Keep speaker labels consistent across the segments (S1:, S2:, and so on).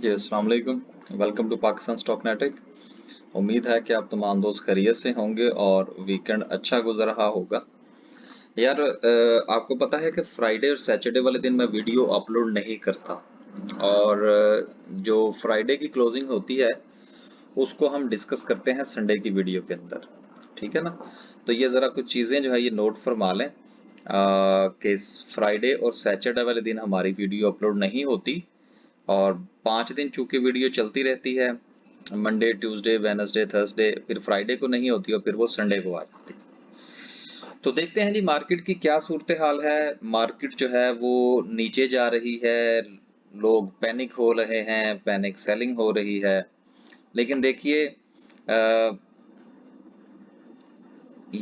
S1: जी अस्सलाम वालेकुम। Welcome to Pakistan stock नेटिक। उम्मीद है कि आप तमाम दोस्त खैरियत से होंगे और वीकेंड अच्छा गुजर रहा होगा। यार आपको पता है कि फ्राइडे और सैटरडे वाले दिन मैं वीडियो अपलोड नहीं करता और जो फ्राइडे की क्लोजिंग होती है उसको हम डिस्कस करते हैं संडे की वीडियो के अंदर, ठीक है ना। तो ये ज़रा कुछ चीज़ें जो है ये नोट फरमा लें कि फ्राइडे और सैटरडे वाले दिन हमारी वीडियो अपलोड नहीं होती और 5 दिन चूंकि वीडियो चलती रहती है, मंडे ट्यूसडे वेडनेसडे थर्सडे, फिर फ्राइडे को नहीं होती और फिर वो संडे को आ जाती। तो देखते हैं जी मार्केट की क्या सूरत हाल है। मार्केट जो है वो नीचे जा रही है, लोग पैनिक हो रहे हैं, पैनिक सेलिंग हो रही है। लेकिन देखिए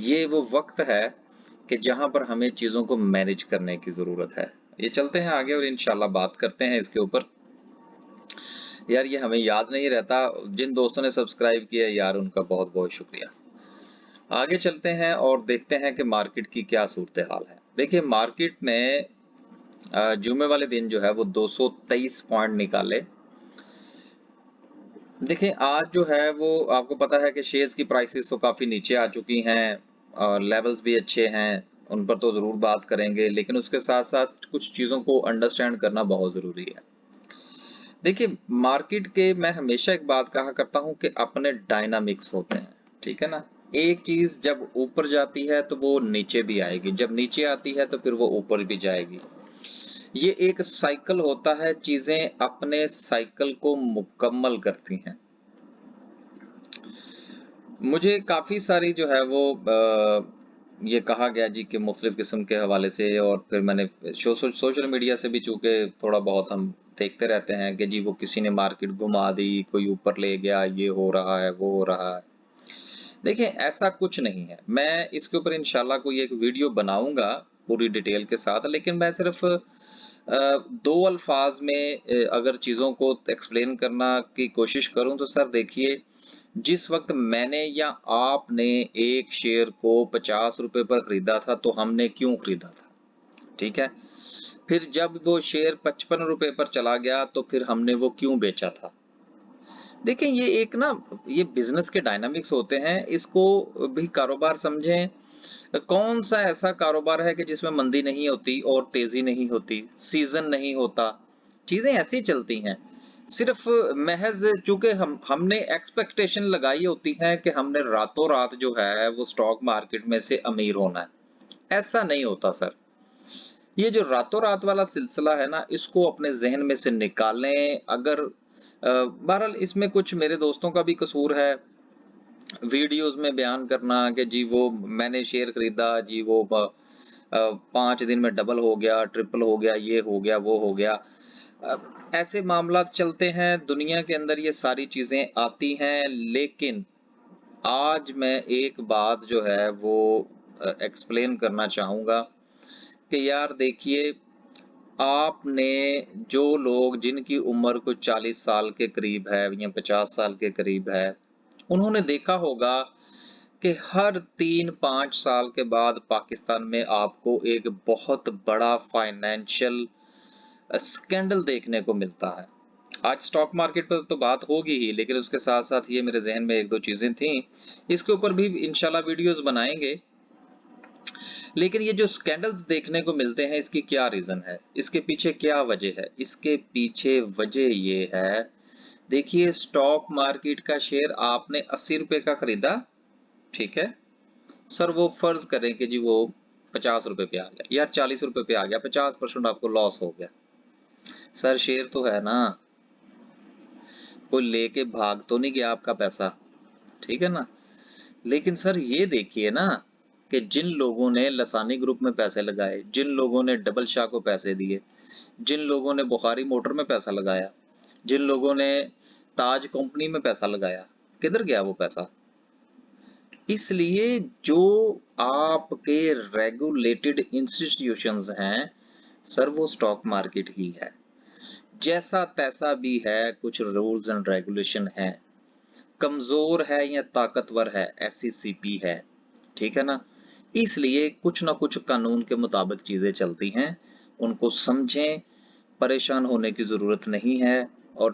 S1: ये वो वक्त है कि जहां पर हमें चीजों को मैनेज करने की जरूरत है। ये चलते हैं आगे और इंशाल्लाह बात करते हैं इसके ऊपर। यार ये हमें याद नहीं रहता, जिन दोस्तों ने सब्सक्राइब किया यार उनका बहुत बहुत शुक्रिया। आगे चलते हैं और देखते हैं कि मार्केट की क्या सूरत हाल है। देखिए मार्केट ने जुमे वाले दिन जो है वो 223 पॉइंट निकाले। देखिए आज जो है वो आपको पता है कि शेयर्स की प्राइसेस तो काफी नीचे आ चुकी हैं और लेवल्स भी अच्छे हैं, उन पर तो जरूर बात करेंगे, लेकिन उसके साथ साथ कुछ चीजों को अंडरस्टैंड करना बहुत जरूरी है। देखिए मार्केट के मैं हमेशा एक बात कहा करता हूं कि अपने डायनामिक्स होते हैं, ठीक है ना। एक चीज जब ऊपर जाती है तो वो नीचे भी आएगी, जब नीचे आती है तो फिर वो ऊपर भी जाएगी। ये एक साइकिल होता है, चीजें अपने साइकिल को मुकम्मल करती हैं। मुझे काफी सारी जो है वो ये कहा गया जी कि मुख्तलिफ किस्म के हवाले से, और फिर मैंने सोशल मीडिया से भी चूंकि थोड़ा बहुत हम देखते रहते हैं कि जी वो किसी ने मार्केट घुमा दी, कोई ऊपर ले गया, ये हो रहा है वो हो रहा है। देखिए ऐसा कुछ नहीं है, मैं इसके ऊपर इंशाल्लाह कोई एक वीडियो बनाऊंगा पूरी डिटेल के साथ, लेकिन मैं सिर्फ दो अल्फाज में अगर चीजों को एक्सप्लेन करना की कोशिश करूं तो सर देखिए, जिस वक्त मैंने या आपने एक शेयर को 50 रुपए पर खरीदा था तो हमने क्यों खरीदा था, ठीक है। फिर जब वो शेयर 55 रुपए पर चला गया तो फिर हमने वो क्यों बेचा था। देखिए ये एक ना, ये बिजनेस के डायनामिक्स होते हैं, इसको भी कारोबार समझें। कौन सा ऐसा कारोबार है कि जिसमें मंदी नहीं होती और तेजी नहीं होती, सीजन नहीं होता, चीजें ऐसी चलती हैं। सिर्फ महज चूंकि हमने एक्सपेक्टेशन लगाई होती है कि हमने रातों रात जो है वो स्टॉक मार्केट में से अमीर होना है। ऐसा नहीं होता सर। ये जो रातों रात वाला सिलसिला है ना, इसको अपने जहन में से निकालें। अगर बहरहाल इसमें कुछ मेरे दोस्तों का भी कसूर है, वीडियोस में बयान करना कि जी वो मैंने शेयर खरीदा जी, वो 5 दिन में डबल हो गया, ट्रिपल हो गया, ये हो गया, वो हो गया। ऐसे मामलात चलते हैं दुनिया के अंदर, ये सारी चीजें आती हैं। लेकिन आज मैं एक बात जो है वो एक्सप्लेन करना चाहूंगा कि यार देखिए, आपने जो लोग जिनकी उम्र कुछ 40 साल के करीब है या 50 साल के करीब है, उन्होंने देखा होगा कि हर 3-5 साल के बाद पाकिस्तान में आपको एक बहुत बड़ा फाइनेंशियल स्कैंडल देखने को मिलता है। आज स्टॉक मार्केट पर तो बात होगी ही, लेकिन उसके साथ साथ ये मेरे जहन में एक दो चीजें थी, इसके ऊपर भी इंशाल्लाह वीडियोस बनाएंगे। लेकिन ये जो स्कैंडल्स देखने को मिलते हैं, इसकी क्या रीजन है, इसके पीछे क्या वजह है? इसके पीछे वजह ये है, देखिए स्टॉक मार्केट का शेयर आपने 80 रुपए का खरीदा, ठीक है सर, वो फर्ज करें कि जी वो 50 रुपए पे आ गया, यार 40 रुपए पे आ गया, 50% आपको लॉस हो गया। सर शेयर तो है ना, कोई लेके भाग तो नहीं गया आपका पैसा, ठीक है ना। लेकिन सर ये देखिए ना कि जिन लोगों ने लसानी ग्रुप में पैसे लगाए, जिन लोगों ने डबल शाह को पैसे दिए, जिन लोगों ने बुखारी मोटर में पैसा लगाया, जिन लोगों ने ताज कंपनी में पैसा लगाया, किधर गया वो पैसा? इसलिए जो आपके रेगुलेटेड इंस्टीट्यूशंस हैं सर, वो स्टॉक मार्केट ही है। जैसा तैसा भी है, कुछ रूल्स एंड रेगुलेशन है, कमजोर है या ताकतवर है, एससीसीपी है, ठीक है ना। इसलिए कुछ ना कुछ कानून के मुताबिक चीजें चलती हैं, उनको समझें, परेशान होने की जरूरत नहीं है। और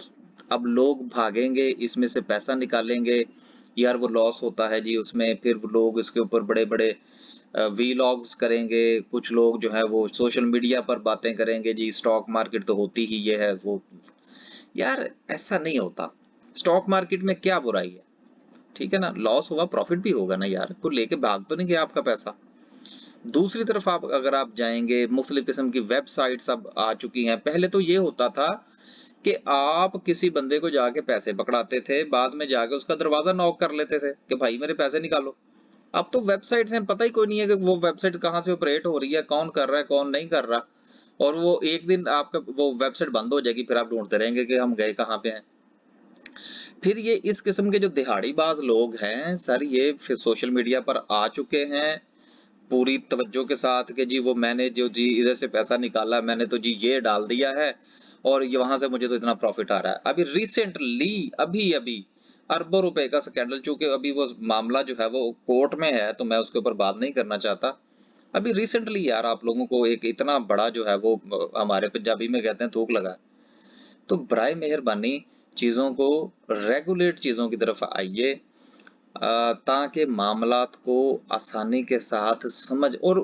S1: अब लोग भागेंगे, इसमें से पैसा निकालेंगे, यार वो लॉस होता है जी उसमें, फिर वो लोग इसके ऊपर बड़े-बड़े वीलॉग्स करेंगे, कुछ लोग जो है वो सोशल मीडिया पर बातें करेंगे जी, स्टॉक मार्केट तो होती ही ये है वो। यार ऐसा नहीं होता। स्टॉक मार्केट में क्या बुराई है? ठीक है ना? लॉस हुआ, प्रॉफिट भी होगा ना यार, कोई लेके भाग तो नहीं गया आपका पैसा। दूसरी तरफ आप अगर आप जाएँगे, मुख्तलिफ़ किस्म की वेबसाइट्स अब आ चुकी हैं। पहले तो ये होता था कि आप किसी बंदे को जाके पैसे पकड़ाते थे, बाद में जाके उसका दरवाज़ा नॉक कर लेते थे कि भाई मेरे पैसे निकालो। अब तो वेबसाइट्स हैं, पता ही कोई नहीं है कि वो वेबसाइट कहाँ से ऑपरेट हो रही है, कौन कर रहा है, कौन नहीं कर रहा। और वो एक दिन आपका वो वेबसाइट बंद हो जाएगी, फिर आप ढूँढते रहेंगे कि हम गए कहाँ पे हैं। फिर ये इस किस्म के जो दिहाड़ीबाज़ लोग हैं सर, ये फिर सोशल मीडिया पर आ चुके हैं पूरी तवज्जो के साथ कि जी वो मैंने जो जी इधर से पैसा निकाला, मैंने तो जी ये डाल दिया है और ये वहाँ से मुझे तो इतना प्रॉफ़िट आ रहा है। अभी रिसेंटली अभी-अभी अरबों रुपए का स्कैंडल, चूँकि अभी वो मामला जो है वो कोर्ट में है, तो मैं उसके ऊपर बात नहीं करना चाहता। अभी रिसेंटली यार आप लोगों को एक इतना बड़ा जो है वो हमारे पंजाबी में कहते हैं थूक लगा। तो बराए मेहरबानी चीज़ों को रेगुलेट चीज़ों की तरफ आइए, ताकि मामलात को आसानी के साथ समझ। और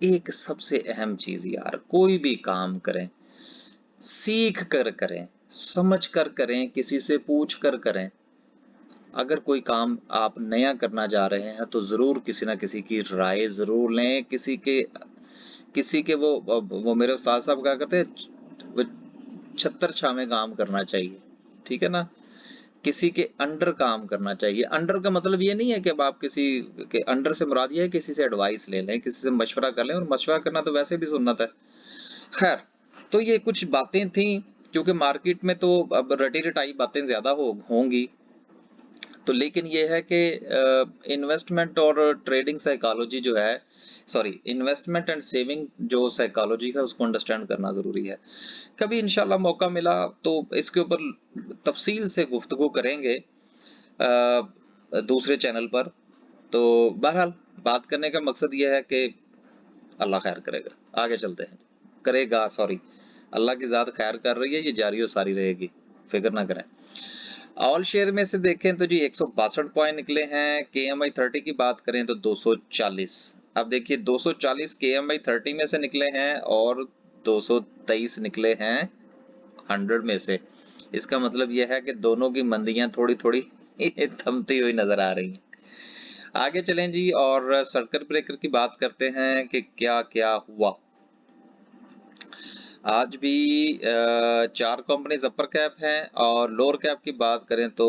S1: एक सबसे अहम चीज़ यार, कोई भी काम करें, सीख कर करें, समझ कर करें, किसी से पूछ कर करें। अगर कोई काम आप नया करना जा रहे हैं, तो ज़रूर किसी न किसी की राय ज़रूर लें, किसी के वो मेरे उस्ताद साहब कहा करते हैं, वो छत्तर छावें काम करना चाहिए, ठीक है ना? किसी के अंडर काम करना चाहिए। अंडर का मतलब ये नहीं है कि अब आप किसी के अंडर से मुराद ये है किसी से एडवाइस ले लें, किसी से मशवरा कर लें, और मशवरा करना तो वैसे भी सुन्नत है। खैर, तो ये कुछ बातें थीं, क्योंकि मार्केट में तो अब रटी-रटाई बातें ज़्यादा होंगी। तो लेकिन ये है कि इन्वेस्टमेंट और ट्रेडिंग साइकोलॉजी जो है, सॉरी, इन्वेस्टमेंट एंड सेविंग जो साइकोलॉजी है उसको अंडरस्टैंड करना ज़रूरी है। कभी इंशाल्लाह मौका मिला तो इसके ऊपर तफसील से गुफ्तगू करेंगे दूसरे चैनल पर। तो बहरहाल बात करने का मकसद ये है कि अल्लाह खैर करेगा। आगे चलते हैं। करेगा, सॉरी, अल्लाह की ज़ात खैर कर रही है, ये जारी और सारी रहेगी, फिक्र ना करें। ऑल शेयर में से देखें तो जी 162 पॉइंट निकले हैं। केएमआई 30 की बात करें तो 240। अब देखिए 240 केएमआई 30 में से निकले हैं और 223 निकले हैं 100 में से। इसका मतलब यह है कि दोनों की मंदियां थोड़ी थोड़ी थमती हुई नजर आ रही हैं। आगे चलें जी और सर्किट ब्रेकर की बात करते हैं कि क्या क्या हुआ। आज भी 4 कंपनीज अपर कैप हैं और लोअर कैप की बात करें तो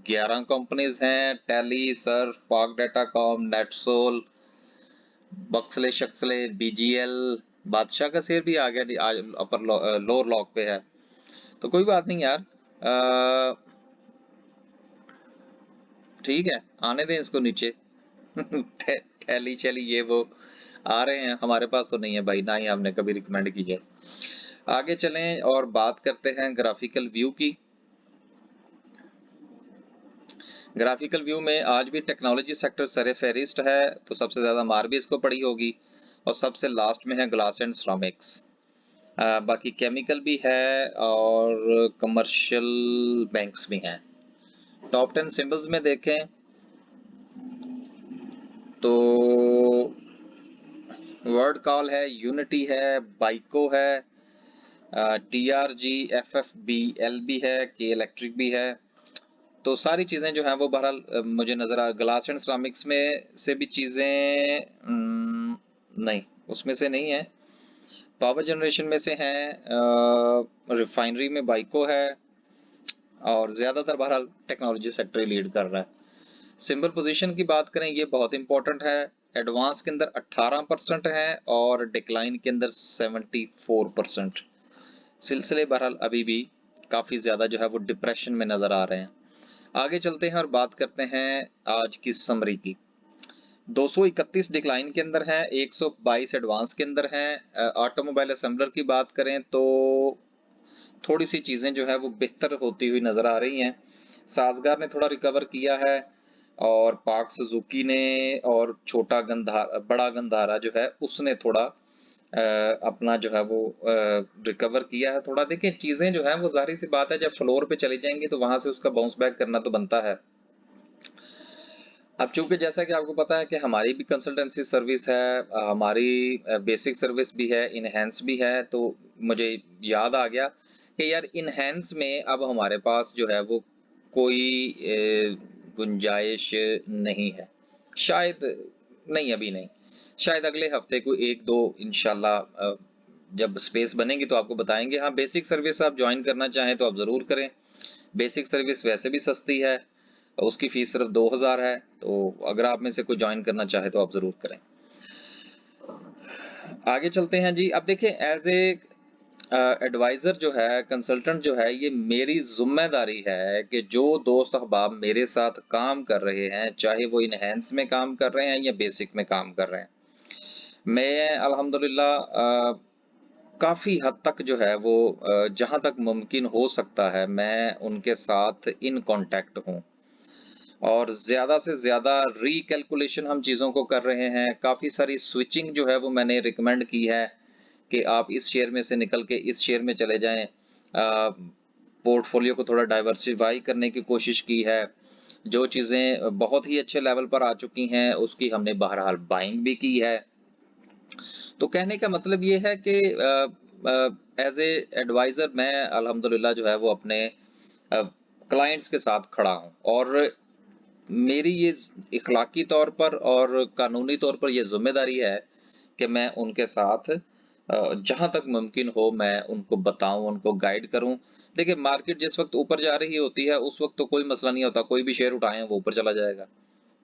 S1: 11 कंपनीज हैं। टैली, सर्फ, पाक डाटाकॉम, नेटसोल, बक्सले शक्सले, बीजीएल, बादशाह का शेयर भी आ गया, आज अपर लोअर लॉक पे है। तो कोई बात नहीं यार, ठीक है, आने दें इसको नीचे। टैली चली ये वो आ रहे हैं, हमारे पास तो नहीं है भाई, ना ही हमने कभी रिकमेंड की है। आगे चलें और बात करते हैं ग्राफिकल व्यू की। ग्राफिकल व्यू में आज भी टेक्नोलॉजी सेक्टर सरफहरिस्त है, तो सबसे ज्यादा मार भी इसको पड़ी होगी, और सबसे लास्ट में है ग्लास एंड सिरामिक्स। बाकी केमिकल भी है और कमर्शियल बैंक्स भी हैं। टॉप 10 सिंबल्स में देखें तो वर्ड कॉल है, यूनिटी है, बाइको है, टीआरजी, एफएफबी, एलबी है, के इलेक्ट्रिक भी है। तो सारी चीज़ें जो हैं वो बहरहाल मुझे नज़र आ, ग्लास एंड सिरामिक्स में से भी चीज़ें नहीं, उसमें से नहीं है। पावर जनरेशन में से हैं, रिफाइनरी में बाइको है, और ज़्यादातर बहरहाल टेक्नोलॉजी सेक्टर ही लीड कर रहा है। सिंबल पोजीशन की बात करें, ये बहुत इंपॉर्टेंट है। एडवांस के अंदर 18% है और डिक्लाइन के अंदर 74%। सिलसिले बहरहाल अभी भी काफ़ी ज़्यादा जो है वो डिप्रेशन में नज़र आ रहे हैं। आगे चलते हैं और बात करते हैं आज की समरी की। 231 डिक्लाइन के अंदर है, 122 एडवांस के अंदर है। ऑटोमोबाइल असेंबलर की बात करें तो थोड़ी सी चीज़ें जो है वो बेहतर होती हुई नज़र आ रही हैं। साजगार ने थोड़ा रिकवर किया है, और पाक सुजुकी ने, और छोटा गंधारा, बड़ा गंधारा जो है उसने थोड़ा अपना जो है वो रिकवर किया है थोड़ा। देखिए चीजें जो है वो जाहिर सी बात है जब फ्लोर पे चली जाएंगी तो वहां से उसका बाउंस बैक करना तो बनता है। अब चूंकि जैसा कि आपको पता है कि हमारी भी कंसल्टेंसी सर्विस है, हमारी बेसिक सर्विस भी है, इनहेंस भी है, तो मुझे याद आ गया कि यार इनहेंस में अब हमारे पास जो है वो कोई गुंजाइश नहीं है, शायद नहीं, अभी नहीं, शायद अगले हफ्ते को एक दो इंशाल्लाह जब स्पेस बनेगी तो आपको बताएंगे। हाँ, बेसिक सर्विस आप ज्वाइन करना चाहें तो आप ज़रूर करें। बेसिक सर्विस वैसे भी सस्ती है, उसकी फीस सिर्फ 2000 है, तो अगर आप में से कोई ज्वाइन करना चाहे तो आप ज़रूर करें। आगे चलते हैं जी। अब देखें एज ए एडवाइज़र जो है, कंसल्टेंट जो है, ये मेरी जिम्मेदारी है कि जो दोस्त अहबाब मेरे साथ काम कर रहे हैं, चाहे वो इनहेंस में काम कर रहे हैं या बेसिक में काम कर रहे हैं, मैं अल्हम्दुलिल्लाह काफ़ी हद तक जो है वो जहाँ तक मुमकिन हो सकता है मैं उनके साथ इन कांटेक्ट हूँ, और ज़्यादा से ज़्यादा रीकैलकुलेशन हम चीज़ों को कर रहे हैं। काफ़ी सारी स्विचिंग जो है वो मैंने रिकमेंड की है कि आप इस शेयर में से निकल के इस शेयर में चले जाएं। पोर्टफोलियो को थोड़ा डाइवर्सिफाई करने की कोशिश की है। जो चीज़ें बहुत ही अच्छे लेवल पर आ चुकी हैं उसकी हमने बहरहाल बाइंग भी की है। तो कहने का मतलब ये है कि एज ए एडवाइज़र मैं अल्हम्दुलिल्लाह जो है वो अपने क्लाइंट्स के साथ खड़ा हूँ, और मेरी ये इखलाकी तौर पर और कानूनी तौर पर ये जिम्मेदारी है कि मैं उनके साथ जहां तक मुमकिन हो मैं उनको बताऊं, उनको गाइड करूं। देखिए मार्केट जिस वक्त ऊपर जा रही होती है उस वक्त तो कोई मसला नहीं होता, कोई भी शेयर उठाएं वो ऊपर चला जाएगा।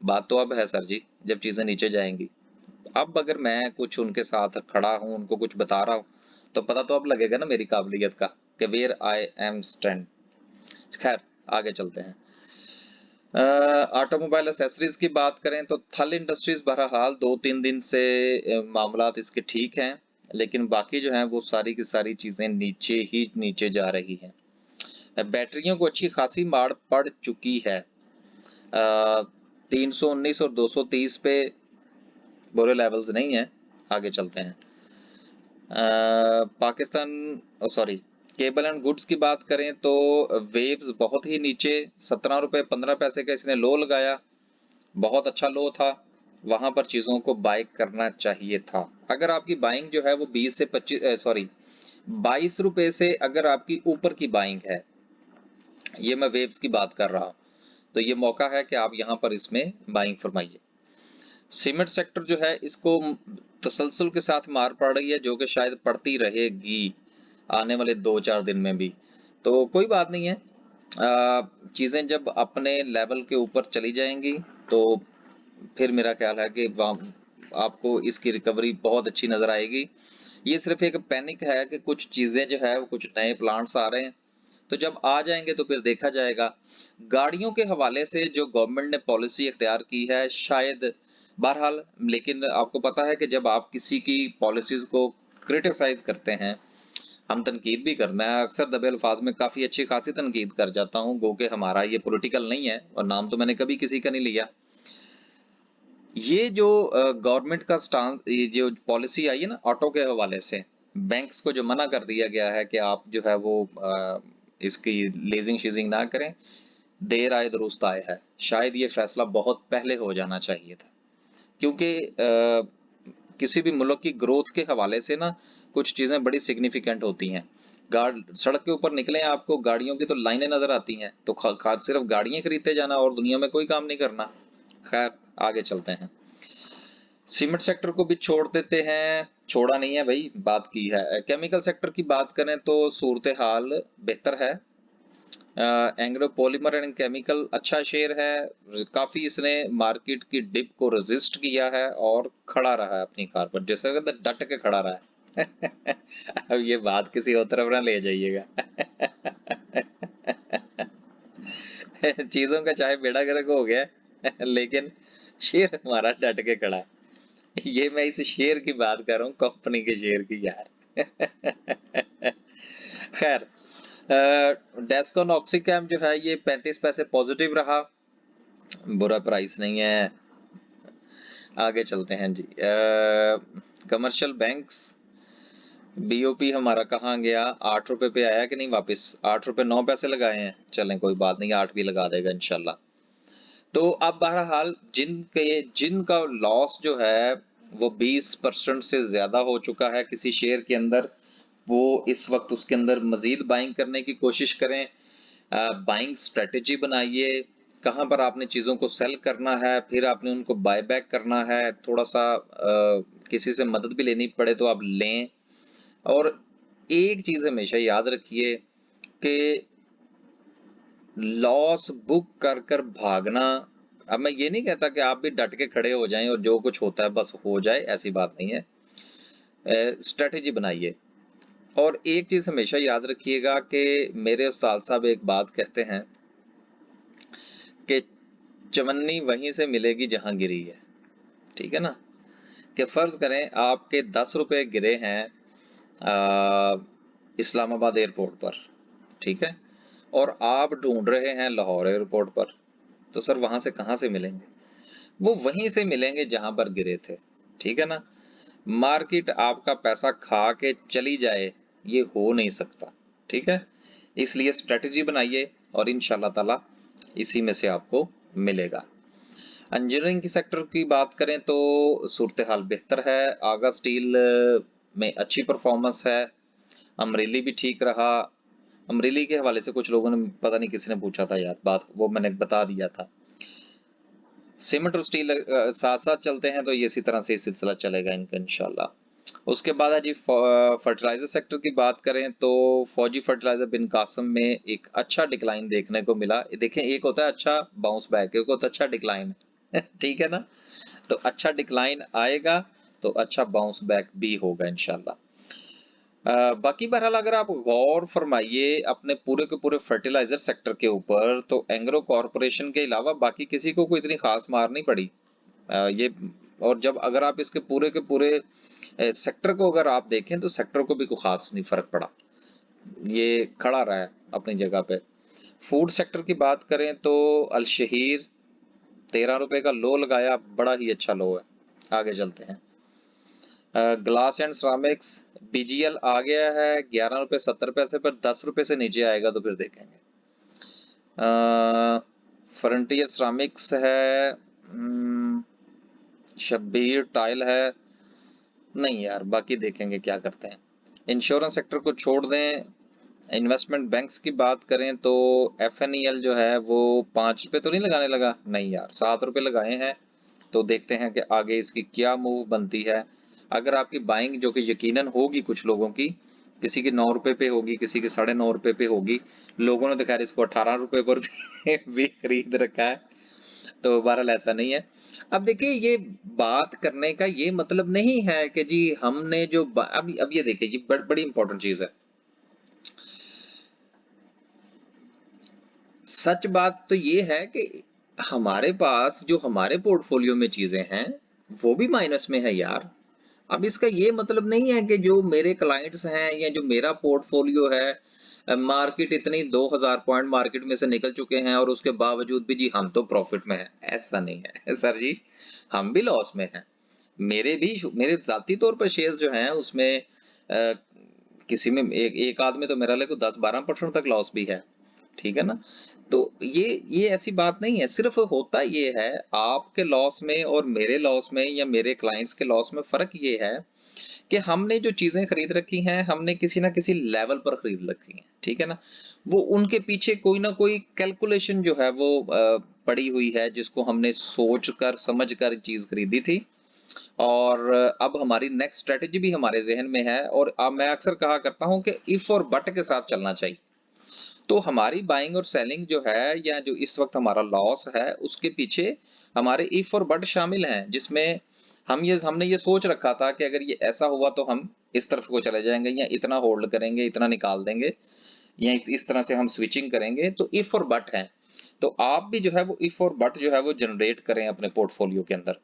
S1: बात तो अब है सर जी जब चीजें नीचे जाएंगी। अब अगर मैं कुछ उनके साथ खड़ा हूं, उनको कुछ बता रहा हूं, तो पता तो अब लगेगा ना मेरी काबिलियत का कि वेयर आई एम स्टैंड। खैर आगे चलते हैं। ऑटोमोबाइल एसेसरीज की बात करें तो थल इंडस्ट्रीज बहरहाल 2-3 दिन से मामलात इसके ठीक हैं, लेकिन बाकी जो हैं वो सारी की सारी चीजें नीचे ही नीचे जा रही हैं। बैटरियों को अच्छी खासी मार पड़ चुकी है। 319 और 230 पे बुरे लेवल्स नहीं है। आगे चलते हैं। Pakistan sorry cable and goods की बात करें तो वेव्स बहुत ही नीचे, 17 रुपए 15 पैसे का इसने लो लगाया, बहुत अच्छा लो था। वहां पर चीजों को बाय करना चाहिए था। अगर आपकी बाइंग जो है वो 20 से 25 सॉरी 22 रुपए से अगर आपकी ऊपर की बाइंग है, ये मैं वेव्स की बात कर रहा हूं, तो ये मौका है कि आप यहां पर इसमें बाइंग फरमाइए। सीमेंट सेक्टर जो है इसको तसलसल के साथ मार पड़ रही है, जो कि शायद पड़ती रहेगी आने वाले 2-4 दिन में भी। तो कोई बात नहीं है, चीजें जब अपने लेवल के ऊपर चली जाएंगी तो फिर मेरा ख्याल है कि आपको इसकी रिकवरी बहुत अच्छी नजर आएगी। ये सिर्फ एक पैनिक है कि कुछ चीजें जो है वो कुछ नए प्लांट्स आ रहे हैं, तो जब आ जाएंगे तो फिर देखा जाएगा। गाड़ियों के हवाले से जो गवर्नमेंट ने पॉलिसी इख्तियार की है शायद बहरहाल, लेकिन आपको पता है कि जब आप किसी की पॉलिसीज को क्रिटिसाइज करते हैं, हम तनकीद भी करना है, अक्सर दबे अल्फाज में काफी अच्छी खासी तनकीद कर जाता हूँ, गो के हमारा ये पॉलिटिकल नहीं है और नाम तो मैंने कभी किसी का नहीं लिया। ये जो गवर्नमेंट का स्टांस, ये जो पॉलिसी आई है ना ऑटो के हवाले से, बैंक्स को जो मना कर दिया गया है कि आप जो है वो इसकी लीजिंग शीजिंग ना करें, देर आए दुरुस्त आए है। शायद ये फैसला बहुत पहले हो जाना चाहिए था, क्योंकि किसी भी मुल्क की ग्रोथ के हवाले से ना कुछ चीजें बड़ी सिग्निफिकेंट होती हैं। सड़क के ऊपर निकले आपको गाड़ियों की तो लाइनें नजर आती हैं, तो सिर्फ गाड़ियां खरीदते जाना और दुनिया में कोई काम नहीं करना। खैर आगे चलते हैं। सीमेंट सेक्टर को भी छोड़ देते हैं, छोड़ा नहीं है भाई, बात की है। केमिकल सेक्टर की बात करें तो सूरत हाल बेहतर है। एंग्रो पॉलीमर एंड केमिकल अच्छा शेयर है, काफी इसने मार्केट की डिप को रेजिस्ट किया है और खड़ा रहा है अपनी कार पर, जैसे कहते हैं, डट के खड़ा रहा है। अब ये बात किसी और तरफ ना ले जाइएगा। चीजों का चाहे बेड़ा गर्क हो गया है, लेकिन शेर हमारा डट के खड़ा है। ये मैं इस शेर की बात कर रहा हूँ, कंपनी के शेर की यार। खैर डेस्कॉन ऑक्सीकैम जो है ये 35 पैसे पॉजिटिव रहा, बुरा प्राइस नहीं है। आगे चलते हैं जी। कमर्शियल बैंक्स बीओपी हमारा कहाँ गया, 8 रुपए पे आया कि नहीं वापस? 8 रुपए 9 पैसे लगाए हैं, चलें कोई बात नहीं, 8 भी लगा देगा इंशाल्लाह। तो अब बहरहाल जिनका लॉस जो है वो 20% से ज्यादा हो चुका है किसी शेयर के अंदर, वो इस वक्त उसके अंदर मजीद बाइंग करने की कोशिश करें। बाइंग स्ट्रेटेजी बनाइए, कहाँ पर आपने चीज़ों को सेल करना है, फिर आपने उनको बाय बैक करना है, थोड़ा सा किसी से मदद भी लेनी पड़े तो आप लें। और एक चीज़ हमेशा याद रखिए कि लॉस बुक कर कर भागना, अब मैं ये नहीं कहता कि आप भी डट के खड़े हो जाएं और जो कुछ होता है बस हो जाए, ऐसी बात नहीं है। स्ट्रेटेजी बनाइए। और एक चीज़ हमेशा याद रखिएगा कि मेरे उस्ताद साहब एक बात कहते हैं कि चवन्नी वहीं से मिलेगी जहां गिरी है। ठीक है ना? कि फर्ज करें आपके 10 रुपए गिरे हैं इस्लामाबाद एयरपोर्ट पर, ठीक है, और आप ढूंढ रहे हैं लाहौर एयरपोर्ट पर, तो सर वहां से कहां से मिलेंगे? वो वहीं से मिलेंगे जहां पर गिरे थे। ठीक है ना? मार्केट आपका पैसा खा के चली जाए, ये हो नहीं सकता। ठीक है? इसलिए स्ट्रेटजी बनाइए और इंशाल्लाह ताला इसी में से आपको मिलेगा। इंजीनियरिंग की सेक्टर की बात करें तो सूरत हाल बेहतर है। आगा स्टील में अच्छी परफॉर्मेंस है। अमरेली भी ठीक रहा। अमरेली के हवाले से कुछ लोगों ने, पता नहीं किसी ने पूछा था यार, बात वो मैंने बता दिया था। सीमेंट और स्टील साथ साथ चलते हैं तो ये इसी तरह से ही सिलसिला चलेगा इनका इंशाल्लाह। उसके बाद है जी फर्टिलाइजर सेक्टर की बात करें तो फौजी फर्टिलाइजर बिन कासम में एक अच्छा डिक्लाइन देखने को मिला। देखें, एक होता है अच्छा बाउंस बैक, एक होता है अच्छा डिक्लाइन। ठीक है ना? तो अच्छा डिक्लाइन आएगा तो अच्छा बाउंस बैक भी होगा इंशाल्लाह। बाकी बहरहाल अगर आप गौर फरमाइए अपने पूरे के पूरे फर्टिलाइजर सेक्टर के ऊपर, तो एंग्रो कॉरपोरेशन के अलावा बाकी किसी को कोई इतनी खास मार नहीं पड़ी। ये, और जब अगर आप इसके पूरे के पूरे सेक्टर को अगर आप देखें तो सेक्टर को भी कोई खास नहीं फर्क पड़ा, ये खड़ा रहा है अपनी जगह पे। फूड सेक्टर की बात करें तो अलशहीर 13 रुपए का लो लगाया, बड़ा ही अच्छा लो है। आगे चलते हैं। ग्लास एंड सिरामिक्स बीजीएल आ गया है 11 रुपए 70 पैसे पर, 10 रुपए से नीचे आएगा तो फिर देखेंगे। फ्रंटियर सिरामिक्स है, शब्बीर टाइल है, नहीं यार, बाकी देखेंगे क्या करते हैं। इंश्योरेंस सेक्टर को छोड़ दें। इन्वेस्टमेंट बैंक्स की बात करें तो एफएनईएल जो है वो 5 रुपए तो नहीं लगाने लगा, नहीं यार, 7 रुपए लगाए हैं। तो देखते हैं कि आगे इसकी क्या मूव बनती है। अगर आपकी बाइंग, जो कि यकीनन होगी कुछ लोगों की, किसी की 9 रुपए पे होगी, किसी की 9.5 रुपए पे होगी, लोगों ने तो खैर इसको 18 रुपए पर भी खरीद रखा है, तो बहरहाल ऐसा नहीं है। अब देखिए, ये बात करने का ये मतलब नहीं है कि जी हमने जो अब ये देखिए, ये बड़ी इंपॉर्टेंट चीज है। सच बात तो ये है कि हमारे पास जो हमारे पोर्टफोलियो में चीजें हैं वो भी माइनस में है यार। अब इसका ये मतलब नहीं है कि जो मेरे क्लाइंट्स हैं या जो मेरा पोर्टफोलियो है, मार्केट इतनी 2000 पॉइंट मार्केट में से निकल चुके हैं और उसके बावजूद भी जी हम तो प्रॉफिट में हैं, ऐसा नहीं है सर जी, हम भी लॉस में हैं। मेरे जाती तौर पर शेयर्स जो हैं उसमें किसी में एक आदमी तो मेरा लगो 10-12% तक लॉस भी है। ठीक है ना? तो ये ऐसी बात नहीं है, सिर्फ होता ये है आपके लॉस में और मेरे लॉस में या मेरे क्लाइंट्स के लॉस में फर्क ये है कि हमने जो चीजें खरीद रखी हैं हमने किसी ना किसी लेवल पर खरीद रखी हैं। ठीक है ना? वो उनके पीछे कोई ना कोई कैलकुलेशन जो है वो पड़ी हुई है, जिसको हमने सोच कर समझ कर चीज खरीदी थी। और अब हमारी नेक्स्ट स्ट्रेटेजी भी हमारे जहन में है, और अब मैं अक्सर कहा करता हूं कि इफ और बट के साथ चलना चाहिए। तो हमारी बाइंग और सेलिंग जो है, या जो इस वक्त हमारा लॉस है, उसके पीछे हमारे इफ और बट शामिल हैं, जिसमें हमने ये सोच रखा था कि अगर ये ऐसा हुआ तो हम इस तरफ को चले जाएंगे, या इतना होल्ड करेंगे, इतना निकाल देंगे, या इस तरह से हम स्विचिंग करेंगे। तो इफ और बट है, तो आप भी जो है वो इफ और बट जो है वो जनरेट करें अपने पोर्टफोलियो के अंदर।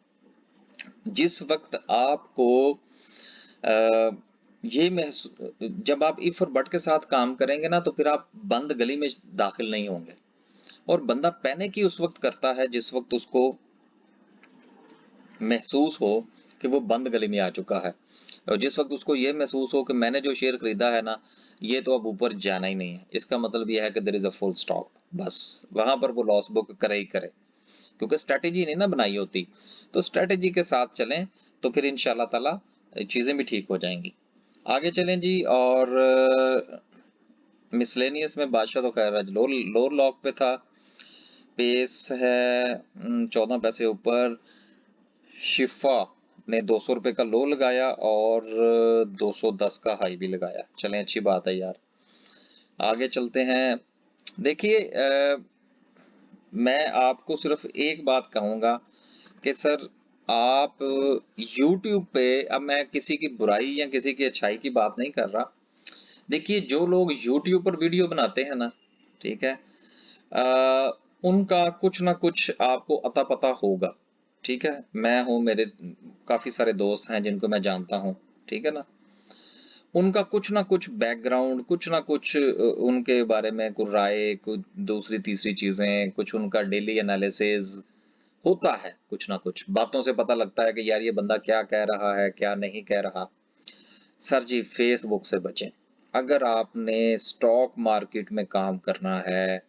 S1: जिस वक्त आपको ये जब आप इफ और बट के साथ काम करेंगे ना, तो फिर आप बंद गली में दाखिल नहीं होंगे। और बंदा पैनिक ही उस वक्त करता है जिस वक्त उसको महसूस हो कि वो बंद गली में आ चुका है, और जिस वक्त उसको ये महसूस हो कि मैंने जो शेयर खरीदा है ना, ये तो अब ऊपर जाना ही नहीं है, इसका मतलब ये है कि there is a full stop, बस वहां पर वो लॉस बुक करे ही करे, क्योंकि स्ट्रेटेजी नहीं ना बनाई होती। तो स्ट्रेटेजी के साथ चलें तो फिर इंशाल्लाह ताला चीजें भी ठीक हो जाएंगी। आगे चलें जी। और मिसलेनियस में बादशाह तो खैर आज लोअर लॉक पे था, पेस है 14 पैसे ऊपर। शिफा ने 200 रुपए का लो लगाया और 210 का हाई भी लगाया। चलें, अच्छी बात है यार। आगे चलते हैं। देखिए मैं आपको सिर्फ एक बात कहूंगा कि सर आप YouTube पे, अब मैं किसी की बुराई या किसी की अच्छाई की बात नहीं कर रहा। देखिए जो लोग YouTube पर वीडियो बनाते हैं ना, ठीक है, उनका कुछ ना कुछ आपको अता पता होगा, ठीक है। मैं हूँ, मेरे काफी सारे दोस्त हैं जिनको मैं जानता हूँ, ठीक है ना। उनका कुछ ना कुछ बैकग्राउंड, कुछ ना कुछ उनके बारे में कुछ राय, कुछ दूसरी तीसरी चीजें, कुछ उनका डेली एनालिसिस होता है, कुछ ना कुछ बातों से पता लगता है कि यार ये बंदा क्या कह रहा है, क्या नहीं कह रहा। सर जी फेसबुक से बचें। अगर आपने स्टॉक मार्केट में काम करना है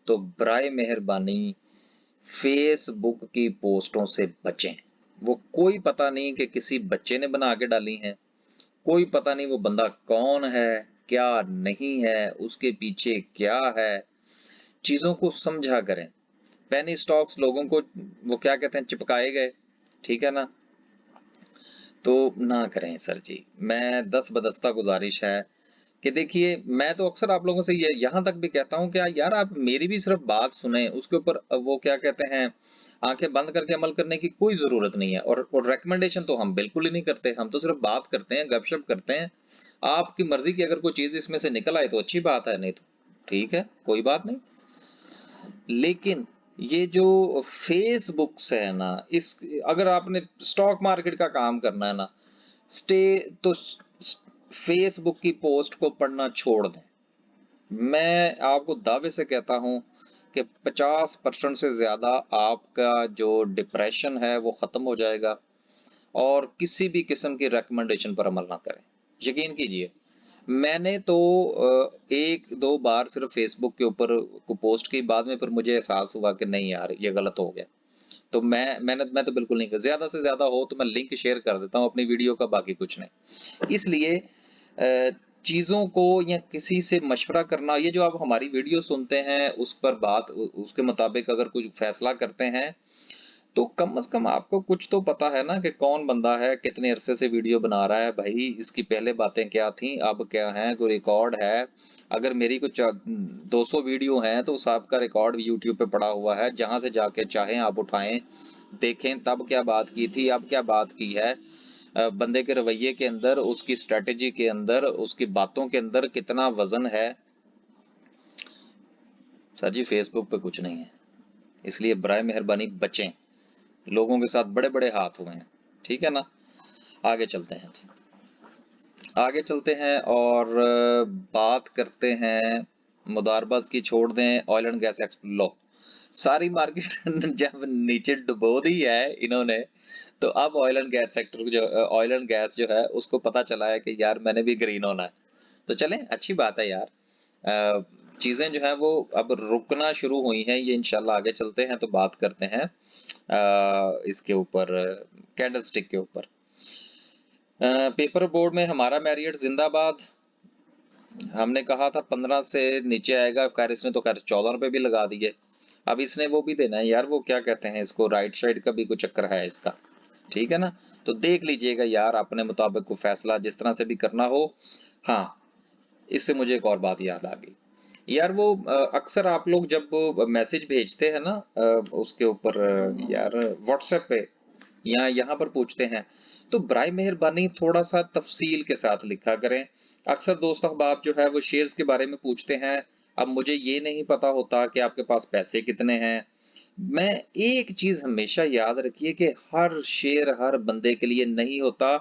S1: तो बराए मेहरबानी फेसबुक की पोस्टों से बचें। वो कोई पता नहीं कि किसी बच्चे ने बना के डाली हैं, कोई पता नहीं वो बंदा कौन है, क्या नहीं है, उसके पीछे क्या है। चीजों को समझा करें। पेनी स्टॉक्स लोगों को वो क्या कहते हैं, चिपकाए गए, ठीक है ना। तो ना करें सर जी। मैं 10 बदस्ता गुजारिश है कि देखिए मैं तो अक्सर आप लोगों से ये यहाँ तक भी कहता हूँ कि यार आप मेरी भी सिर्फ बात सुने, उसके ऊपर वो क्या कहते हैं, आंखें बंद करके अमल करने की कोई जरूरत नहीं है। और रेकमेंडेशन तो हम बिल्कुल ही नहीं करते, हम तो सिर्फ बात करते हैं, गपशप करते हैं। आपकी मर्जी की अगर कोई चीज इसमें से निकल आए तो अच्छी बात है, नहीं तो ठीक है, कोई बात नहीं। लेकिन ये जो फेसबुक से है ना, इस अगर आपने स्टॉक मार्केट का काम करना है ना, स्टे तो फेसबुक की पोस्ट को पढ़ना छोड़ दें। मैं आपको दावे से कहता हूं कि 50% से ज्यादा आपका जो डिप्रेशन है वो खत्म हो जाएगा। और किसी भी किस्म की रिकमेंडेशन पर अमल ना करें, यकीन कीजिए। मैंने तो एक दो बार सिर्फ फेसबुक के ऊपर को पोस्ट की, बाद में फिर मुझे एहसास हुआ कि नहीं यार ये गलत हो गया। तो मैं तो बिल्कुल नहीं कर, ज्यादा से ज्यादा हो तो मैं लिंक शेयर कर देता हूँ अपनी वीडियो का, बाकी कुछ नहीं। इसलिए चीजों को या किसी से मशवरा करना, ये जो आप हमारी वीडियो सुनते हैं उस पर बात उसके मुताबिक अगर कुछ फैसला करते हैं तो कम से कम आपको कुछ तो पता है ना कि कौन बंदा है, कितने अरसे से वीडियो बना रहा है, भाई इसकी पहले बातें क्या थी, अब क्या है, कोई रिकॉर्ड है। अगर मेरी कुछ 200 वीडियो हैं तो सबका रिकॉर्ड यूट्यूब पे पड़ा हुआ है, जहां से जाके चाहें आप उठाएं, देखें तब क्या बात की थी, अब क्या बात की है। बंदे के रवैये के अंदर, उसकी स्ट्रेटेजी के अंदर, उसकी बातों के अंदर कितना वजन है। सर जी फेसबुक पे कुछ नहीं है, इसलिए बराए मेहरबानी बचें। लोगों के साथ बड़े बड़े हाथ हुए हैं, ठीक है ना। आगे चलते हैं जी। आगे चलते हैं और बात करते हैं मुदारबाज की, छोड़ दें ऑयल एंड गैस लो। सारी मार्केट जब नीचे डुबो दी है इन्होंने, तो अब ऑयल एंड गैस सेक्टर जो ऑयल एंड गैस जो है उसको पता चला है कि यार मैंने भी ग्रीन होना है। तो चलें, अच्छी बात है यार। चीजें जो है वो अब रुकना शुरू हुई हैं, ये इंशाल्लाह आगे चलते हैं तो बात करते हैं इसके ऊपर, कैंडल स्टिक के ऊपर। पेपर बोर्ड में हमारा मैरियट जिंदाबाद। हमने कहा था 15 से नीचे आएगा, खैर इसने तो खैर 14 रुपए भी लगा दिए। अब इसने वो भी देना है यार, वो क्या कहते हैं इसको, राइट साइड का भी कुछ चक्कर है इसका, ठीक है ना। तो देख लीजिएगा यार, अपने मुताबिक को फैसला जिस तरह से भी करना हो। हाँ, इससे मुझे एक और बात याद आ गई यार, वो अक्सर आप लोग जब मैसेज भेजते हैं ना उसके ऊपर यार व्हाट्सएप पे या यहाँ पर पूछते हैं, तो बराए मेहरबानी थोड़ा सा तफसील के साथ लिखा करें। अक्सर दोस्त अहबाब जो है वो शेयर्स के बारे में पूछते हैं। अब मुझे ये नहीं पता होता कि आपके पास पैसे कितने हैं। मैं एक चीज हमेशा याद रखिए कि हर शेयर हर बंदे के लिए नहीं होता।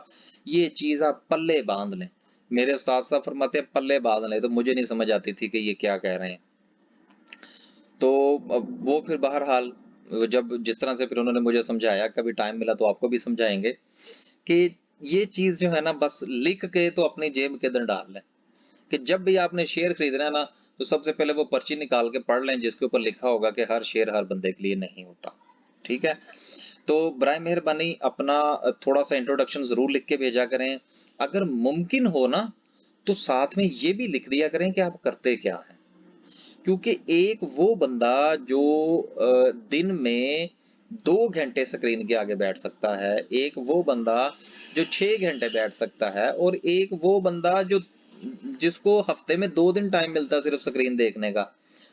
S1: ये चीज आप पल्ले बांध लें। मेरे उस्ताद साहब फरमाते हैं पल्ले बांध लें, तो मुझे नहीं समझ आती थी कि ये क्या कह रहे हैं। तो अब वो फिर बहरहाल जब जिस तरह से फिर उन्होंने मुझे समझाया, कभी टाइम मिला तो आपको भी समझाएंगे कि ये चीज़ जो है ना बस लिख के तो अपनी जेब के अंदर डाल लें, कि जब भी आपने शेयर खरीदना है ना, तो सबसे पहले वो पर्ची निकाल के पढ़ लें जिसके ऊपर लिखा होगा कि हर शेयर हर बंदे के लिए नहीं होता। ठीक है? तो बराए मेहरबानी अपना थोड़ा-सा इंट्रोडक्शन ज़रूर लिख के भेजा करें। अगर मुमकिन हो ना, तो साथ में ये भी लिख दिया करें कि आप करते क्या हैं। क्योंकि एक वो बंदा जो दिन में 2 घंटे स्क्रीन के आगे बैठ सकता है, एक वो बंदा जो 6 घंटे बैठ सकता है और एक वो बंदा जो जिसको हफ्ते में 2 दिन टाइम मिलता है सिर्फ स्क्रीन देखने का।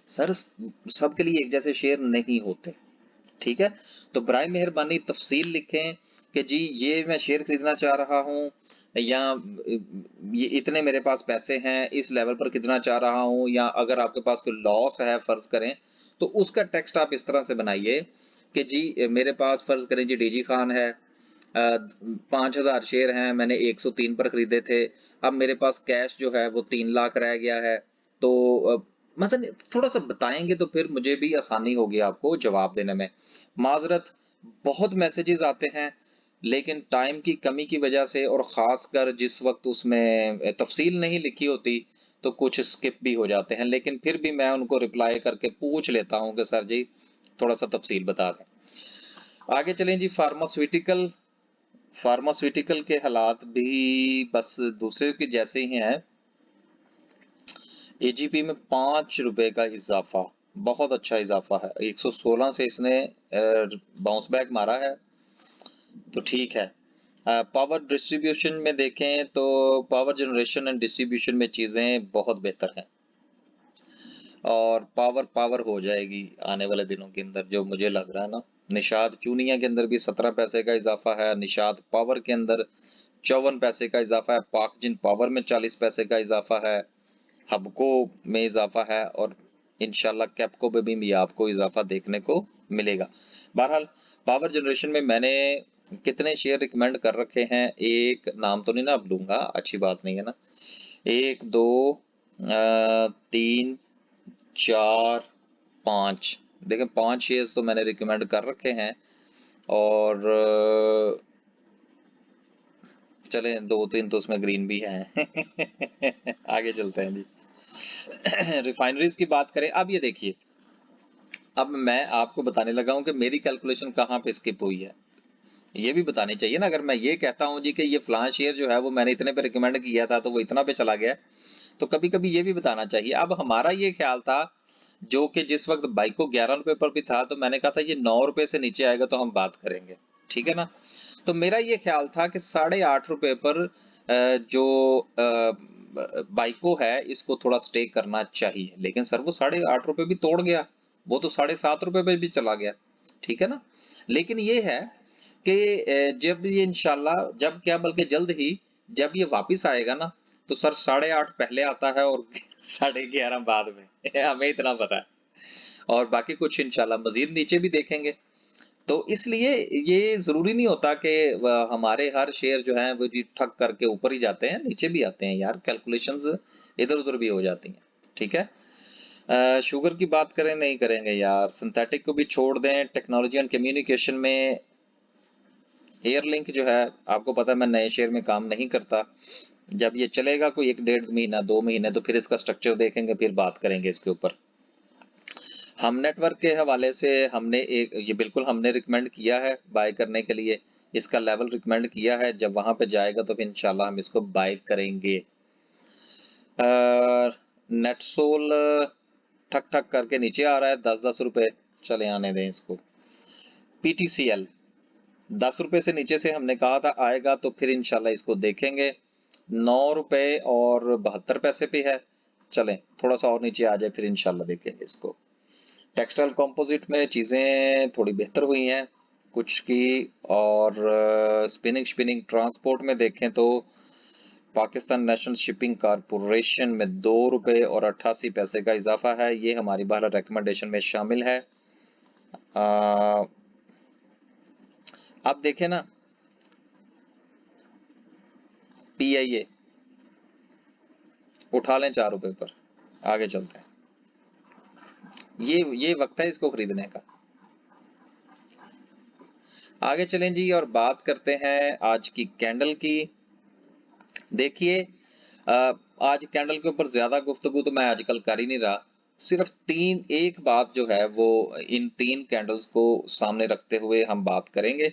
S1: सर सबके लिए एक जैसे शेयर नहीं होते। ठीक है? तो बराए मेहरबानी तफ़सील लिखें कि जी ये मैं शेयर खरीदना चाह रहा हूँ या ये इतने मेरे पास पैसे हैं, इस लेवल पर खरीदना चाह रहा हूँ, या अगर आपके पास कोई लॉस है फ़र्ज़ करें, तो उसका टेक्स्ट आप इस तरह से बनाइए कि जी मेरे पास फ़र्ज़ करें जी डीजी खान है, 5000 शेयर हैं, मैंने 103 पर खरीदे थे, अब मेरे पास कैश जो है वो 3 लाख रह गया है। तो मसलन थोड़ा-सा बताएँगे तो फिर मुझे भी आसानी होगी आपको जवाब देने में। माज़रत, बहुत मैसेजेस आते हैं, लेकिन टाइम की कमी की वजह से और ख़ासकर जिस वक़्त उसमें तफ़सील नहीं लिखी होती, तो कुछ स्किप भी हो जाते हैं, लेकिन फिर भी मैं उनको रिप्लाई करके पूछ लेता हूँ कि सर जी, थोड़ा-सा तफ़सील बता दें। आगे चलें जी, फार्मास्यूटिकल के हालात भी बस दूसरे के जैसे ही हैं। एजीपी में ₹5 का इजाफा, बहुत अच्छा इजाफा है। 116 से इसने बाउंस बैक मारा है, तो ठीक है। पावर डिस्ट्रीब्यूशन में देखें तो पावर जनरेशन एंड डिस्ट्रीब्यूशन में चीज़ें बहुत बेहतर हैं और पावर पावर हो जाएगी आने वाले दिनों के अंदर, जो मुझे लग रहा है ना। निषाद चूनिया के अंदर भी 17 पैसे का इजाफा है, निषाद पावर के अंदर 54 पैसे का इजाफा है, पाकजिन पावर में 40 पैसे का इजाफा है, हबको में इजाफा है और इंशाल्लाह कैपको पे भी आपको इजाफा देखने को मिलेगा। बहरहाल पावर जनरेशन में मैंने कितने शेयर रिकमेंड कर रखे हैं, एक नाम तो नहीं ना अब लूंगा, अच्छी बात नहीं है ना। 1 2 3 4 5, देखिए 5 शेयर्स तो मैंने रिकमेंड कर रखे हैं और चलें 2-3 तो उसमें ग्रीन भी हैं। आगे चलते हैं जी। रिफाइनरीज की बात करें, अब ये देखिए, अब मैं आपको बताने लगा हूं कि मेरी कैलकुलेशन कहाँ पे स्किप हुई है, ये भी बतानी चाहिए ना। अगर मैं ये कहता हूं जी कि ये फलां शेयर जो है वो मैंने इतने पे रिकमेंड किया था तो वो इतना पे चला गया, तो कभी कभी ये भी बताना चाहिए। अब हमारा ये ख्याल था, जो कि जिस वक्त बाइक को 11 रुपए पर भी था, तो मैंने कहा था ये 9 रुपए से नीचे आएगा तो हम बात करेंगे, ठीक है ना। तो मेरा ये ख्याल था कि 8.5 रुपए पर जो बाइको है इसको थोड़ा स्टे करना चाहिए, लेकिन सर वो 8.5 रुपए भी तोड़ गया, वो तो 7.5 रुपए पे भी चला गया, ठीक है ना। लेकिन ये है कि जब ये इंशाल्लाह, जब क्या बल्कि जल्द ही जब ये वापस आएगा ना, तो सर 8.5 पहले आता है और 11.5 बाद में। हमें इतना पता है, और बाकी कुछ इंशाल्लाह मजीद नीचे भी देखेंगे। तो इसलिए ये जरूरी नहीं होता कि हमारे हर शेयर जो है वो जी ठक करके ऊपर ही जाते हैं, नीचे भी आते हैं यार, कैलकुलेशंस इधर उधर भी हो जाती हैं, ठीक है। शुगर की बात करें, नहीं करेंगे यार, सिंथेटिक को भी छोड़ दें। टेक्नोलॉजी एंड कम्युनिकेशन में एयरलिंक जो है, आपको पता है मैं नए शेयर में काम नहीं करता, जब ये चलेगा कोई 1-1.5 महीना 2 महीने तो फिर इसका स्ट्रक्चर देखेंगे, फिर बात करेंगे इसके ऊपर। हम नेटवर्क के हवाले से हमने ये बिल्कुल हमने रिकमेंड किया है बाय करने के लिए, इसका लेवल रिकमेंड किया है, जब वहां पे जाएगा तो फिर इंशाल्लाह हम इसको बाय करेंगे। नेटसोल ठक ठक करके नीचे आ रहा है, 10-10 रुपए, चले आने दें इसको। पीटीसीएल 10 रुपए से नीचे से हमने कहा था आएगा, तो फिर इंशाल्लाह इसको देखेंगे। 9 रुपए और 72 पैसे पे है, चलें थोड़ा सा और नीचे आ जाए फिर इंशाल्लाह देखेंगे इसको। टेक्सटाइल कंपोजिट में चीज़ें थोड़ी बेहतर हुई हैं कुछ की, और स्पिनिंग स्पिनिंग ट्रांसपोर्ट में देखें तो पाकिस्तान नेशनल शिपिंग कारपोरेशन में 2 रुपए और 88 पैसे का इजाफा है, ये हमारी बहरहाल रिकमेंडेशन में शामिल है। अब देखें ना, पीआईए उठा लें 4 रुपए पर, आगे चलते हैं। ये वक्त है इसको खरीदने का। आगे चलें जी और बात करते हैं आज की कैंडल की। देखिए आज कैंडल के ऊपर ज्यादा गुफ्तगू तो मैं आजकल कर ही नहीं रहा। सिर्फ एक बात जो है वो इन 3 कैंडल्स को सामने रखते हुए हम बात करेंगे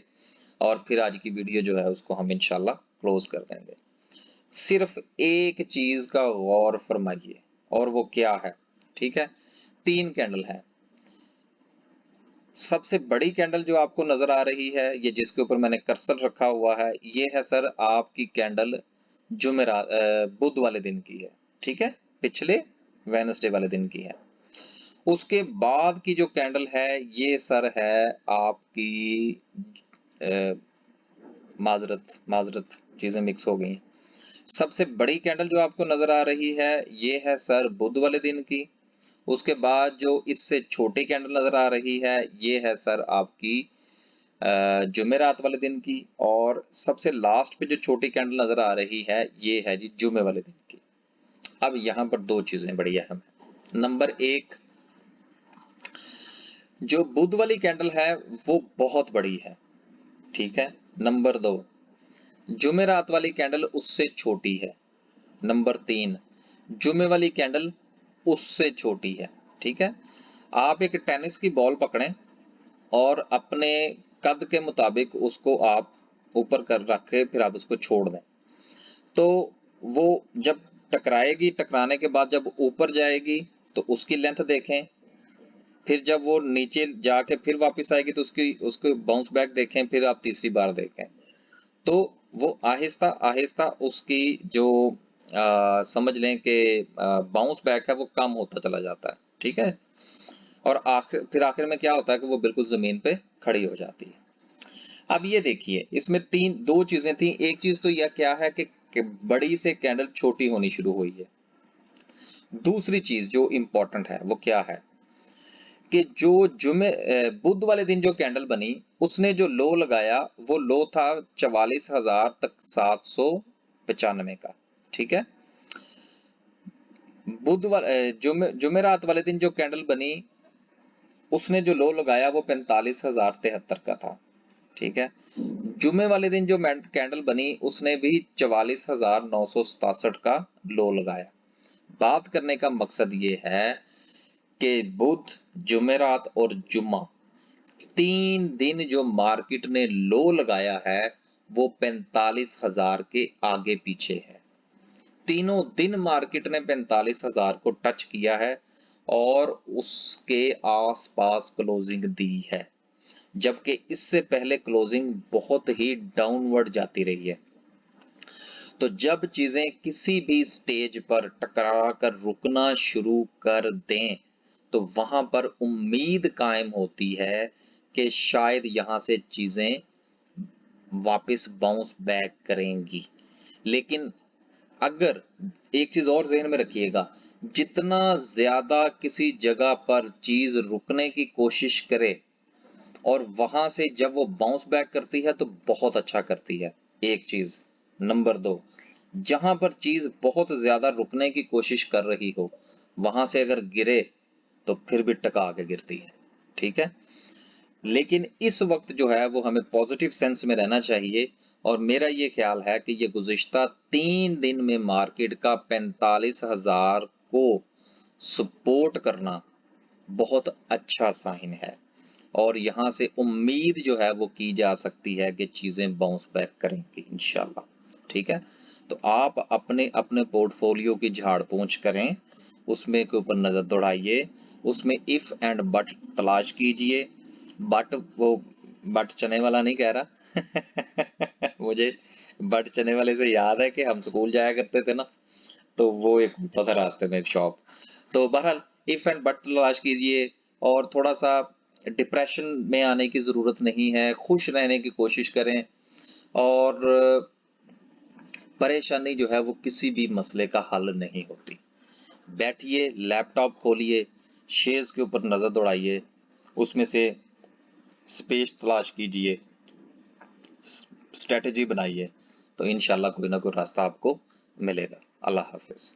S1: और फिर आज की वीडियो जो है उसको हम इंशाल्लाह क्लोज कर देंगे। सिर्फ एक चीज का गौर फरमाइए और वो क्या है, ठीक है। 3 कैंडल है। सबसे बड़ी कैंडल जो आपको नजर आ रही है, ये जिसके ऊपर मैंने कर्सर रखा हुआ है, ये है सर आपकी कैंडल बुध वाले दिन की है, ठीक है, पिछले वेडनेसडे वाले दिन की है। उसके बाद की जो कैंडल है ये सर है आपकी माजरत माजरत चीजें मिक्स हो गई। सबसे बड़ी कैंडल जो आपको नजर आ रही है ये है सर बुध वाले दिन की। उसके बाद जो इससे छोटी कैंडल नजर आ रही है ये है सर आपकी जुमेरात वाले दिन की। और सबसे लास्ट पे जो छोटी कैंडल नजर आ रही है ये है जी जुमे वाले दिन की। अब यहाँ पर 2 चीजें बड़ी अहम है। नंबर 1, जो बुध वाली कैंडल है वो बहुत बड़ी है, ठीक है। नंबर 2, जुमेरात वाली कैंडल उससे छोटी है। नंबर 3, जुमे वाली कैंडल उससे छोटी है, ठीक है। आप एक टेनिस की बॉल पकड़ें और अपने कद के मुताबिक उसको आप ऊपर कर रख के फिर आप उसको छोड़ दें, तो वो जब टकराएगी, टकराने के बाद जब ऊपर जाएगी तो उसकी लेंथ देखें, फिर जब वो नीचे जाके फिर वापस आएगी तो उसकी उसको बाउंस बैक देखें, फिर आप तीसरी बार देखें, तो वो आहिस्ता आहिस्ता उसकी जो समझ लें कि बाउंस बैक है वो कम होता चला जाता है, ठीक है। और फिर आखिर में क्या होता है कि वो बिल्कुल जमीन पे खड़ी हो जाती है। अब ये देखिए इसमें 2 चीजें थी। एक चीज तो यह क्या है कि बड़ी से कैंडल छोटी होनी शुरू हुई है। दूसरी चीज जो इंपॉर्टेंट है वो क्या है कि जो बुध वाले दिन जो कैंडल बनी उसने जो लो लगाया वो लो था 44,000 तक 795 का, ठीक है। जुमेरात वाले दिन जो कैंडल बनी उसने जो लो लगाया वो 45,073 का था, ठीक है। जुमे वाले दिन जो कैंडल बनी उसने भी 44,967 का लो लगाया। बात करने का मकसद ये है कि बुध, जुमेरात और जुम्मा 3 दिन जो मार्केट ने लो लगाया है वो 45,000 के आगे पीछे है। तीनों दिन मार्केट ने 45,000 को टच किया है और उसके आसपास क्लोजिंग दी है, जबकि इससे पहले क्लोजिंग बहुत ही डाउनवर्ड जाती रही है। तो जब चीजें किसी भी स्टेज पर टकरा कर रुकना शुरू कर दें तो वहां पर उम्मीद कायम होती है कि शायद यहां से चीजें वापस बाउंस बैक करेंगी। लेकिन अगर एक चीज और ज़हन में रखिएगा, जितना ज्यादा किसी जगह पर चीज रुकने की कोशिश करे और वहां से जब वो बाउंस बैक करती है तो बहुत अच्छा करती है, एक चीज। नंबर 2, जहां पर चीज बहुत ज्यादा रुकने की कोशिश कर रही हो वहां से अगर गिरे तो फिर भी टका के गिरती है, ठीक है। लेकिन इस वक्त जो है वो हमें पॉजिटिव सेंस में रहना चाहिए और मेरा ये ख्याल है कि ये गुज़िश्ता 3 दिन में मार्केट का 45,000 को सपोर्ट करना बहुत अच्छा साइन है और यहाँ से उम्मीद जो है वो की जा सकती है कि चीजें बाउंस बैक करेंगी इंशाल्लाह, ठीक है। तो आप अपने अपने पोर्टफोलियो की झाड़ पोंछ करें, उसमें के ऊपर नजर दौड़ाइए, उसमें इफ एंड बट तलाश कीजिए। बट वो बट चने वाला नहीं कह रहा मुझे बट चने वाले से याद है कि हम स्कूल जाया करते थे ना, तो वो एक होता था रास्ते में एक शॉप। तो बहरहाल इफ एंड बट तलाश कीजिए और थोड़ा सा डिप्रेशन में आने की जरूरत नहीं है, खुश रहने की कोशिश करें और परेशानी जो है वो किसी भी मसले का हल नहीं होती। बैठिए, लैपटॉप खोलिए, शेयर्स के ऊपर नजर दौड़ाइए, उसमें से स्पेस तलाश कीजिए, स्ट्रेटजी बनाइए, तो इंशाल्लाह कोई ना कोई रास्ता आपको मिलेगा। अल्लाह हाफिज।